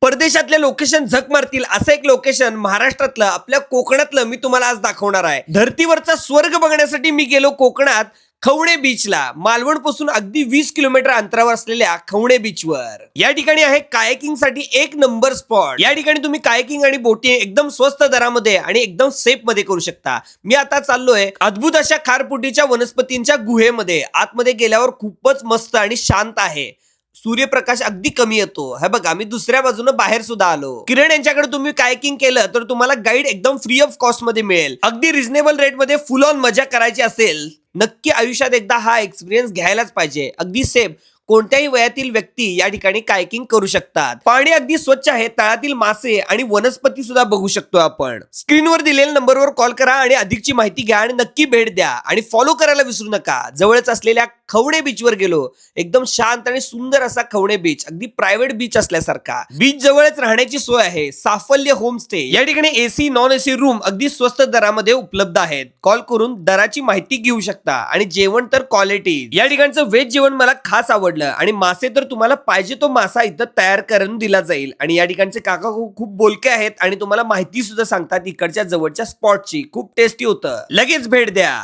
परदेशातले लोकेशन झक मारतील असं एक लोकेशन महाराष्ट्रातलं आपल्या कोकणातलं मी तुम्हाला आज दाखवणार आहे. धर्तीवरचा स्वर्ग बघण्यासाठी मी गेलो कोकणात खवणे बीचला. मालवण पासून अगदी 20 किलोमीटर अंतरावर असलेल्या खवणे बीचवर. या ठिकाणी आहे कायाकिंग साठी एक नंबर स्पॉट. या ठिकाणी तुम्ही कायाकिंग आणि बोटिंग एकदम स्वस्त दरामध्ये आणि एकदम सेफ मध्ये करू शकता. मी आता चाललोय अद्भुत अशा खारपुटीच्या वनस्पतींच्या गुहेमध्ये. आतमध्ये गेल्यावर खूपच मस्त आणि शांत आहे. सूर्यप्रकाश अगदी कमी येतो. हे बघा, मी दुसऱ्या बाजूने बाहेर सुद्धा आलो. किरण यांच्याकडे तुम्ही कायाकिंग केलं तर तुम्हाला गाईड एकदम फ्री ऑफ कॉस्ट मध्ये मिळेल. अगदी रिझनेबल रेट मध्ये फुल ऑन मजा करायची असेल नक्की आयुष्यात एकदा हा एक्सपिरियन्स घ्यायलाच पाहिजे. अगदी सेफ, कोणत्याही वयातील व्यक्ती या ठिकाणी कायाकिंग करू शकतात. पाणी अगदी स्वच्छ आहे. तळातील मासे आणि वनस्पती सुद्धा बघू शकतो आपण. स्क्रीनवर दिलेल्या नंबरवर कॉल करा आणि अधिकची माहिती घ्या आणि नक्की भेट द्या. आणि फॉलो करायला विसरू नका. जवळच असलेल्या खवणे बीचवर गेलो. एकदम शांत आणि सुंदर असा खवणे बीच, अगदी प्रायव्हेट बीच असल्यासारखा. बीच जवळच राहण्याची सोय आहे. साफल्य होमस्टे. या ठिकाणी एसी नॉन एसी रूम अगदी स्वस्त दरामध्ये उपलब्ध आहेत. कॉल करून दराची माहिती घेऊ शकता. आणि जेवण तर क्वालिटी. या ठिकाणचं व्हेज जेवण मला खास आवडलं. आणि मासे तर तुम्हाला पाहिजे तो मासा इथं तयार करून दिला जाईल. आणि या ठिकाणचे काका खूप बोलके आहेत आणि तुम्हाला माहिती सुद्धा सांगतात इकडच्या जवळच्या स्पॉटची. खूप टेस्टी होतं. लगेच भेट द्या.